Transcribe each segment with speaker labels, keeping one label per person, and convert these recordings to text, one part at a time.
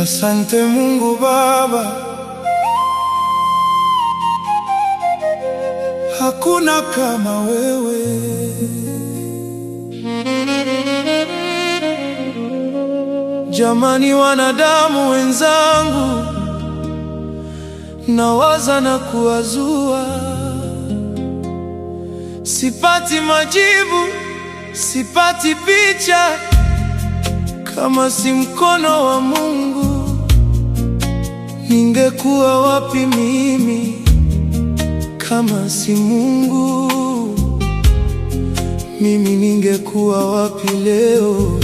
Speaker 1: Asante Mungu Baba, hakuna kama wewe. Jamani, wanadamu wenzangu, nawaza na kuwazua, sipati majibu, sipati picha. Kama si mkono wa Mungu, ningekuwa wapi mimi? Kama si Mungu, mimi ningekuwa wapi leo?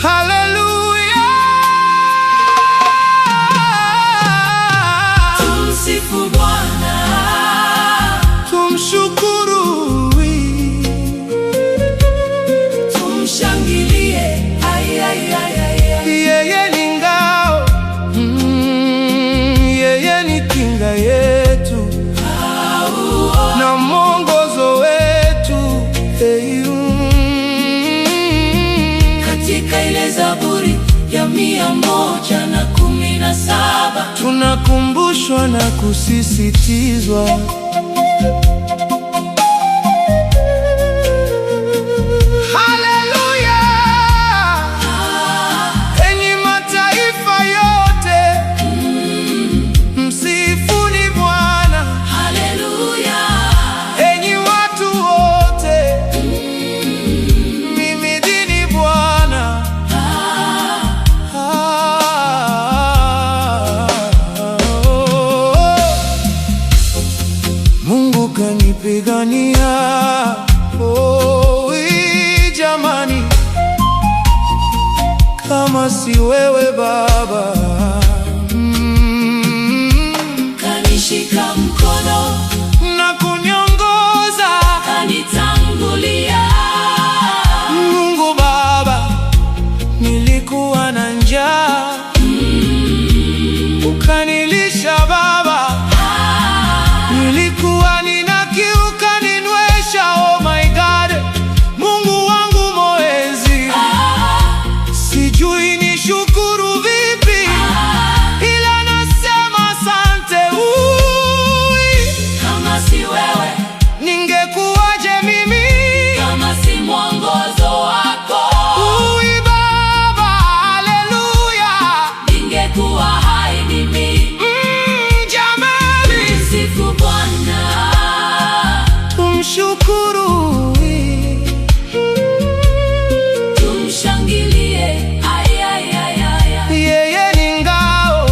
Speaker 1: Haleluya!
Speaker 2: Tumsifu Bwana,
Speaker 1: tumshukuru,
Speaker 2: tumshangilie.
Speaker 1: yeye ni ngao, yeye ni kinga yetu na mwongozo wetu.
Speaker 2: Katika ile Zaburi ya 117
Speaker 1: tunakumbushwa na kusisitizwa, kanipigania. Jamani, kama si wewe Baba,
Speaker 2: kanishika mkono
Speaker 1: na kuniongoza,
Speaker 2: kanitangulia.
Speaker 1: Mungu Baba, nilikuwa na njaa, ukanilisha Baba, nilikuwa nina kiu, ukaninywesha. Oh my God, Mungu wangu Mwoezi, sijui nishukuru vipi, ila nasema asante.
Speaker 2: Kama si wewe,
Speaker 1: ningekuwaje mimi?
Speaker 2: Kama si mwongozo wako,
Speaker 1: Baba, haleluya,
Speaker 2: ningekuwa hai mimi.
Speaker 1: Jamani,
Speaker 2: Tumsifu Bwana,
Speaker 1: tumshukuru,
Speaker 2: tumshangilie.
Speaker 1: yeye ni ngao,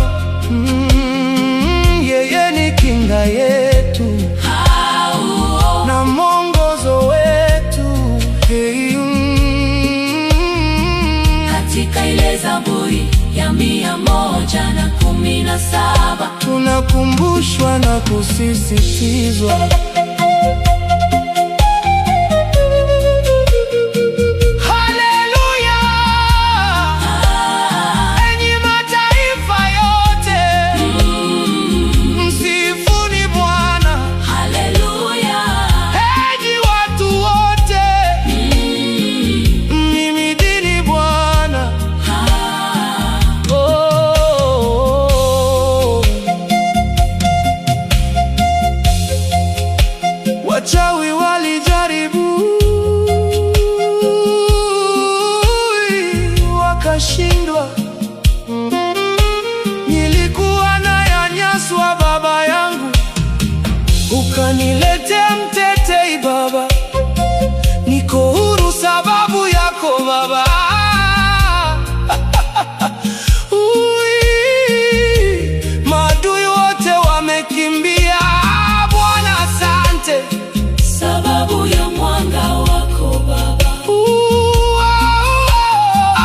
Speaker 1: yeye ni kinga yetu na mwongozo wetu.
Speaker 2: Katika ile Zaburi ya 117
Speaker 1: tunakumbushwa na kusisitizwa, haleluya, enyi mataifa yote, msifuni Bwana.
Speaker 2: haleluya,
Speaker 1: Enyi watu wote, mhimidini Bwana. Wachawi walijaribu, wakashindwa. Nilikuwa nanyanyaswa Baba yangu, ukaniletea mtetei Baba. Niko huru sababu yako Baba. Maadui wote wamekimbia Bwana, asante
Speaker 2: sababu ya mwanga wako Baba.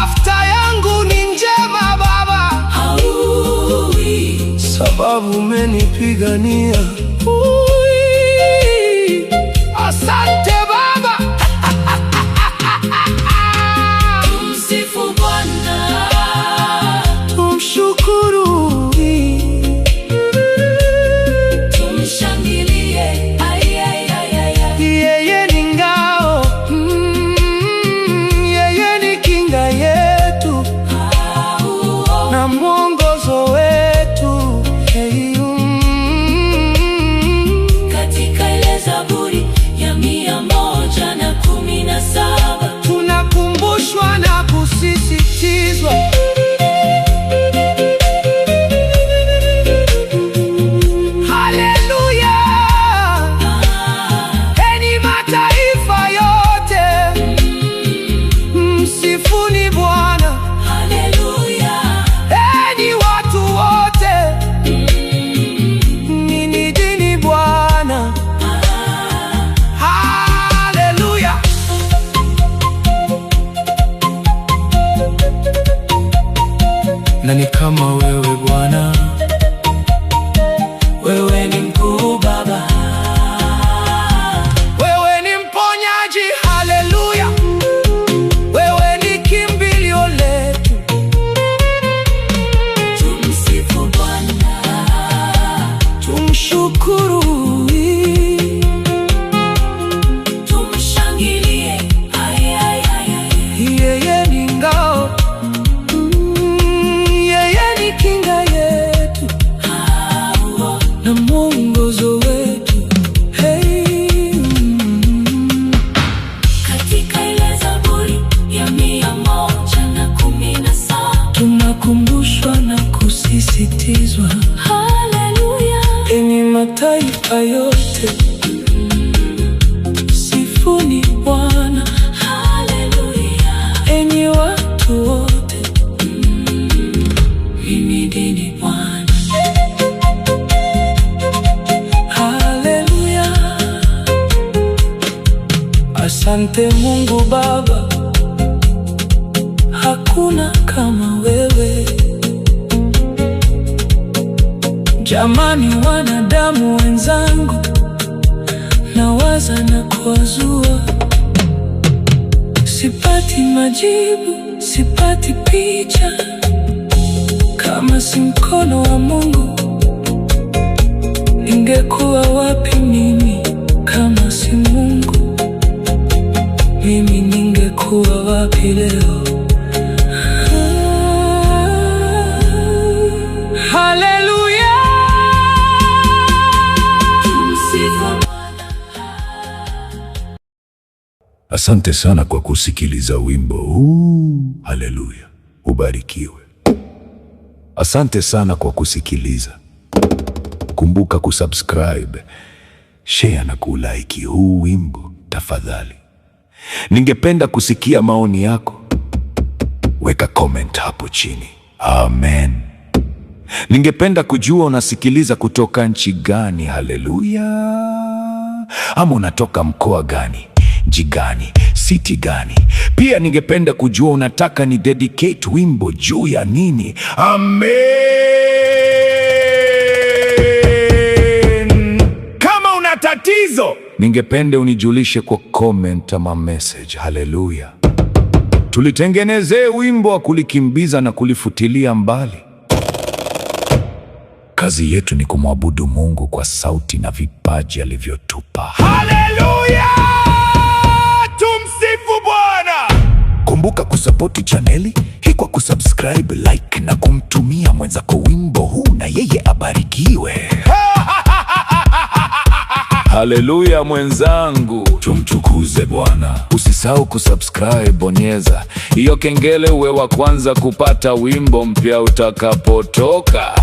Speaker 1: Afta yangu ni njema Baba, sababu umenipigania. Asante Baba.
Speaker 2: Tumsifu Bwana,
Speaker 1: Tumshukuru,
Speaker 2: tumshangilie.
Speaker 1: yeye ni ngao,
Speaker 3: Tumsifuni Bwana,
Speaker 2: haleluya.
Speaker 3: enyi watu wote,
Speaker 2: Himidini Bwana,
Speaker 3: haleluya. Asante Mungu Baba, hakuna kama wewe. Jamani, wanadamu wenzangu, nawaza na kuwazua, sipati majibu, sipati picha. Kama si mkono wa Mungu, ningekuwa wapi mimi? Kama si Mungu, mimi ningekuwa wapi leo? Haleluya!
Speaker 2: tumsifu Bwana.
Speaker 4: Asante sana kwa kusikiliza wimbo huu. Haleluya, ubarikiwe. Asante sana kwa kusikiliza. Kumbuka kusubscribe, share na kulike huu wimbo tafadhali. Ningependa kusikia maoni yako. Weka comment hapo chini. Amen. Ningependa kujua unasikiliza kutoka nchi gani. Haleluya. Ama unatoka mkoa gani, nchi gani, city gani? Pia ningependa kujua unataka ni dedicate wimbo juu ya nini. Amen. Kama una tatizo, ningependa unijulishe kwa comment ama message. Haleluya. Tulitengenezee wimbo wa kulikimbiza na kulifutilia mbali. Kazi yetu ni kumwabudu Mungu kwa sauti na vipaji alivyotupa. Haleluya! Tumsifu Bwana. Kumbuka kusapoti chaneli hii kwa kusubscribe, like na kumtumia mwenzako wimbo huu na yeye abarikiwe. Haleluya mwenzangu, tumtukuze Bwana. Usisahau kusubscribe, bonyeza hiyo kengele uwe wa kwanza kupata wimbo mpya utakapotoka.